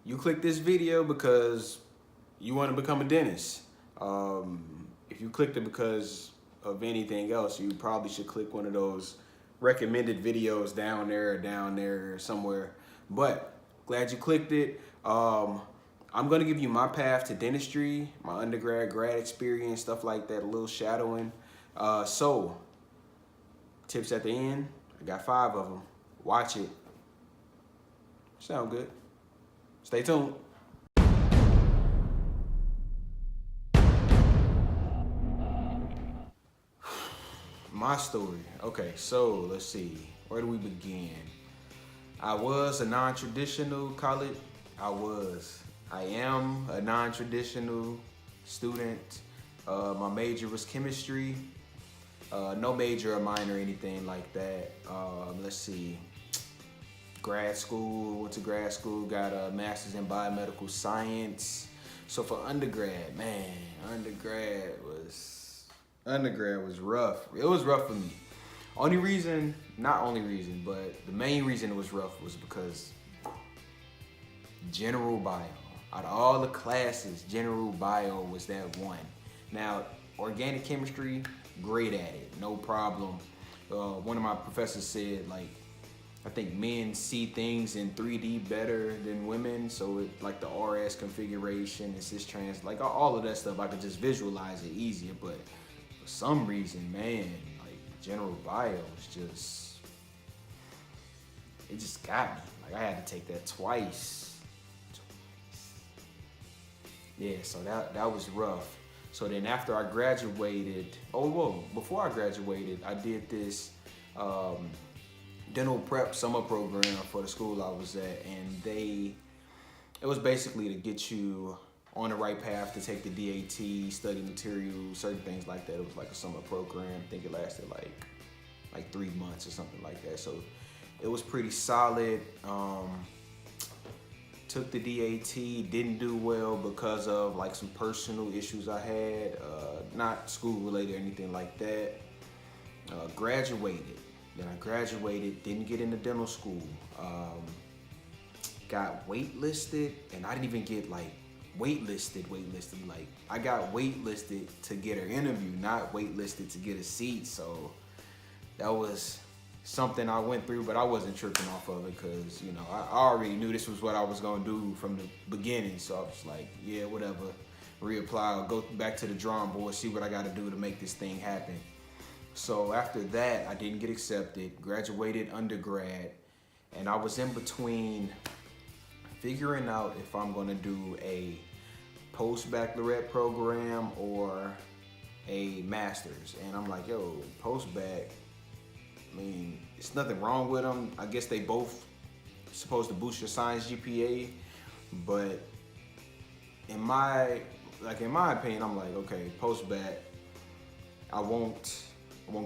you click this video because you want to become a dentist. If you clicked it because of anything else, you probably should click one of those recommended videos down there somewhere. But glad you clicked it. I'm gonna give you my path to dentistry, my undergrad, grad experience, stuff like that, a little shadowing. So tips at the end, I got 5 of them. Watch it. Sound good. Stay tuned. My story. Okay, so let's see. Where do we begin? I was a non-traditional college. I am a non-traditional student. My major was chemistry. No major or minor or anything like that. Let's see. Grad school, went to grad school, got a master's in biomedical science. So for undergrad, man, undergrad was rough. It was rough for me. Not only reason, but the main reason it was rough was because general bio. Out of all the classes, general bio was that one. Now, organic chemistry, great at it, no problem. One of my professors said, like, I think men see things in 3D better than women, so it, like the RS configuration and cis-trans, like all of that stuff, I could just visualize it easier. But for some reason, man, like general bio was it just got me. Like I had to take that twice. Yeah, so that was rough. So then after I graduated, before I graduated, I did this dental prep summer program for the school I was at, and it was basically to get you on the right path to take the DAT, study material, certain things like that. It was like a summer program. I think it lasted like 3 months or something like that. So it was pretty solid. Took the DAT, didn't do well because of like some personal issues I had, not school related or anything like that. Graduated. Then I graduated, didn't get into dental school. Got waitlisted, and I didn't even get like waitlisted. Like I got waitlisted to get an interview, not waitlisted to get a seat. So that was something I went through, but I wasn't tripping off of it because, you know, I already knew this was what I was gonna do from the beginning. So I was like, yeah, whatever, reapply, I'll go back to the drawing board, see what I gotta do to make this thing happen. So after that, I didn't get accepted, graduated undergrad, and I was in between figuring out if I'm gonna do a post-baccalaureate program or a master's. And I'm like, yo, post-bac, I mean, it's nothing wrong with them. I guess they both supposed to boost your science GPA, but in my opinion, I'm like, okay, post-bac, I won't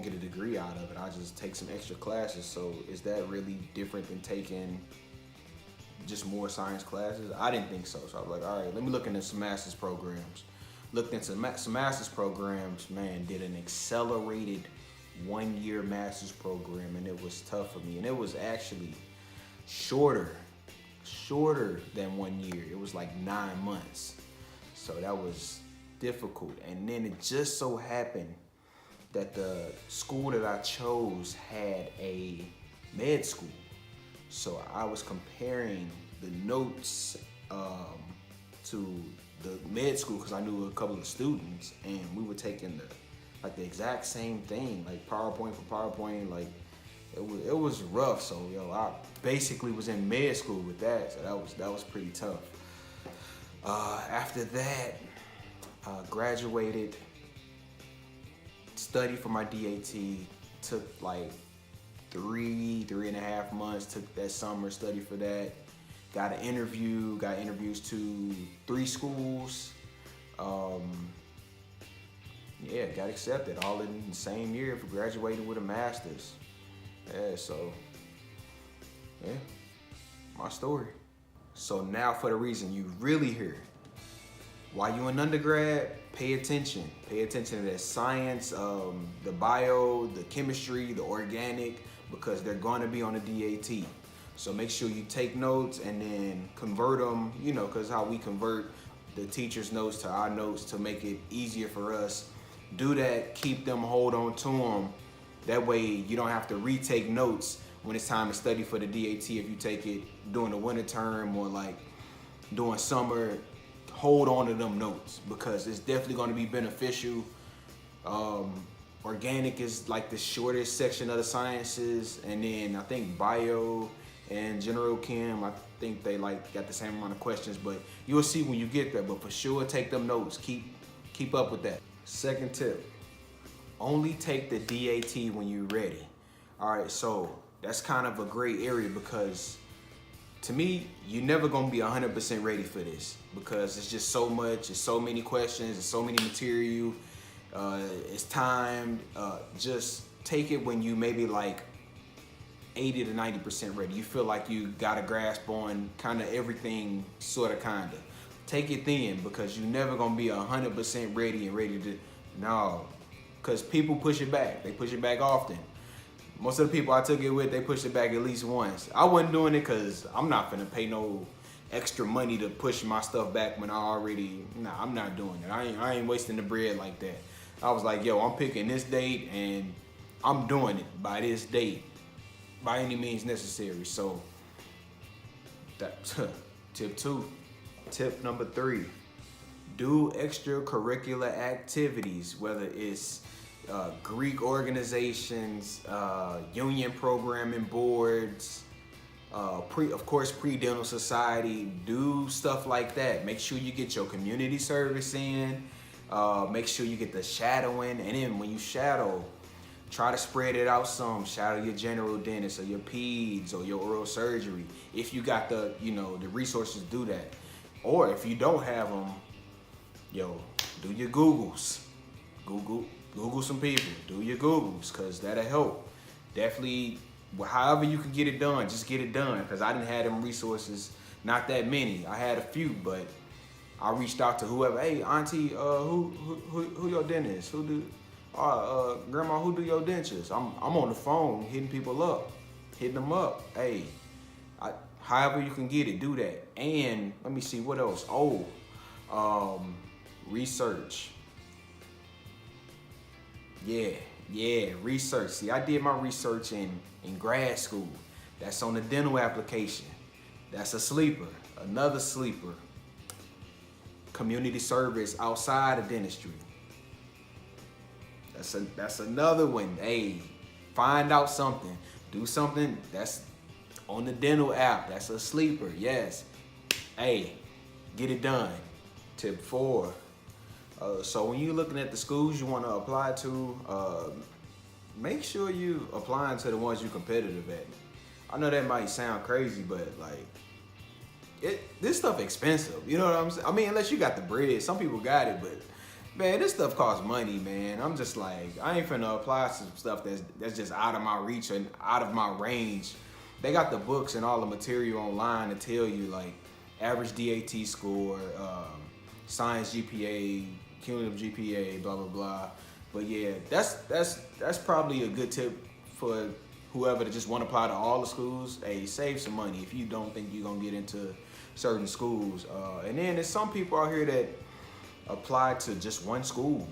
get a degree out of it. I'll just take some extra classes. So is that really different than taking just more science classes? I didn't think so. So I was like, all right, let me look into some master's programs. Looked into some master's programs, man, did an accelerated 1-year master's program, and it was tough for me. And it was actually shorter than 1 year. It was like 9 months. So that was difficult. And then it just so happened that the school that I chose had a med school. So I was comparing the notes to the med school because I knew a couple of students, and we were taking the exact same thing, like PowerPoint for PowerPoint. Like it was rough. So yo, I basically was in med school with that. So that was pretty tough. After that, graduated. Studied for my DAT, took like 3.5 months, took that summer, studied for that. Got an interview, got interviews to 3 schools. Yeah, got accepted all in the same year for graduating with a master's. Yeah, so, yeah, my story. So now for the reason you really hear. While you in undergrad, pay attention. Pay attention to that science, the bio, the chemistry, the organic, because they're going to be on the DAT. So make sure you take notes and then convert them, you know, because how we convert the teacher's notes to our notes to make it easier for us. Do that, keep them, hold on to them. That way you don't have to retake notes when it's time to study for the DAT if you take it during the winter term or like during summer. Hold on to them notes because it's definitely going to be beneficial. Organic is like the shortest section of the sciences, and then I think bio and general chem, I think they like got the same amount of questions, but you'll see when you get there. But for sure, take them notes. Keep up with that. Second tip, only take the DAT when you're ready. All right, so that's kind of a gray area because to me, you're never gonna be 100% ready for this because it's just so much, it's so many questions, it's so many material, it's timed. Just take it when you maybe like 80 to 90% ready. You feel like you got a grasp on kind of everything, sort of, kind of. Take it then because you're never gonna be 100% ready and ready to, no, because people push it back. They push it back often. Most of the people I took it with, they pushed it back at least once. I wasn't doing it because I'm not finna pay no extra money to push my stuff back when I already, nah, I'm not doing it. I ain't wasting the bread like that. I was like, yo, I'm picking this date and I'm doing it by this date, by any means necessary. So that's tip 2. Tip number 3, do extracurricular activities, whether it's Greek organizations, union programming boards, of course, pre-dental society. Do stuff like that. Make sure you get your community service in. Make sure you get the shadowing, and then when you shadow, try to spread it out some. Shadow your general dentist or your peds or your oral surgery if you got the, you know, the resources to do that. Or if you don't have them, yo, do your Googles. Google some people. Do your Googles, because that'll help. Definitely, however you can get it done, just get it done. Because I didn't have them resources, not that many. I had a few, but I reached out to whoever. Hey, auntie, who your dentist? Who do? Grandma, who do your dentures? I'm on the phone hitting people up, hitting them up. Hey, however you can get it, do that. And let me see what else. Research. Yeah, research. See, I did my research in grad school. That's on the dental application. That's a sleeper. Another sleeper. Community service outside of dentistry. That's another one. Hey, find out something. Do something that's on the dental app. That's a sleeper. Yes. Hey, get it done. Tip 4. So when you're looking at the schools you want to apply to, make sure you applying to the ones you're competitive at. I know that might sound crazy, but like, this stuff expensive. You know what I'm saying? I mean, unless you got the bread. Some people got it, but man, this stuff costs money, man. I'm just like, I ain't finna apply to some stuff that's just out of my reach and out of my range. They got the books and all the material online to tell you like average DAT score, science GPA, cumulative GPA, blah blah blah. But yeah, that's probably a good tip for whoever that just want to apply to all the schools. Hey, save some money if you don't think you're gonna get into certain schools. And then there's some people out here that apply to just one school.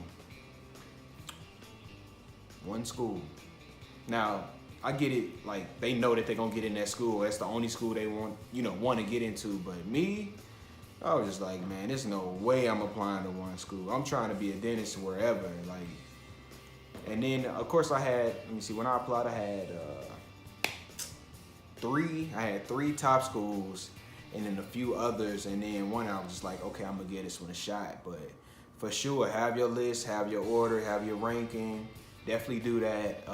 Now, I get it, like they know that they're gonna get in that school. That's the only school they want to get into. But me, I was just like, man, there's no way I'm applying to one school. I'm trying to be a dentist wherever. Like, and then of course I had, let me see, when I applied, I had three top schools, and then a few others, and then one I was just like, okay, I'm gonna give this one a shot. But for sure, have your list, have your order, have your ranking. Definitely do that.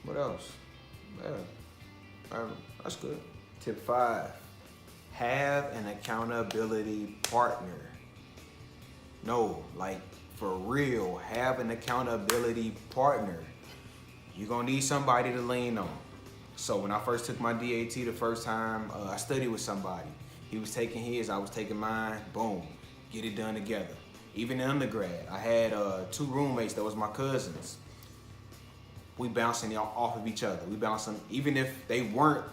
What else? Yeah, that's good. Tip 5. Have an accountability partner. No, like for real, have an accountability partner. You're gonna need somebody to lean on. So when I first took my DAT the first time, I studied with somebody. He was taking his, I was taking mine. Boom, get it done together. Even in undergrad, I had 2 roommates that was my cousins. we bouncing off of each other. We bouncing, even if they weren't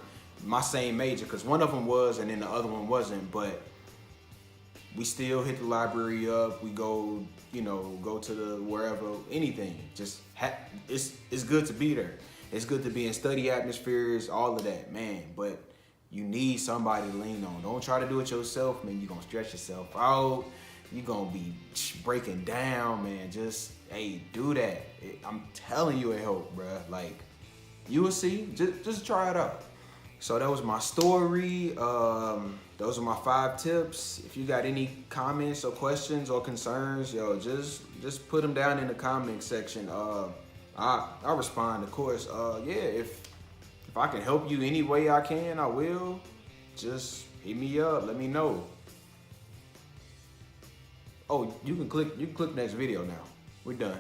my same major, because one of them was and then the other one wasn't, but we still hit the library up. We go, you know, go to the wherever, anything. Just it's good to be there. It's good to be in study atmospheres, all of that, man. But you need somebody to lean on. Don't try to do it yourself, man. You're gonna stress yourself out. You're gonna be breaking down, man. Just, hey, do that. I'm telling you, it help, bruh. Like, you will see. Just try it out. So that was my story. Those are my 5 tips. If you got any comments or questions or concerns, yo, just put them down in the comment section. I'll respond, of course. Yeah, if I can help you any way I can, I will. Just hit me up. Let me know. Oh, you can click next video now. We're done.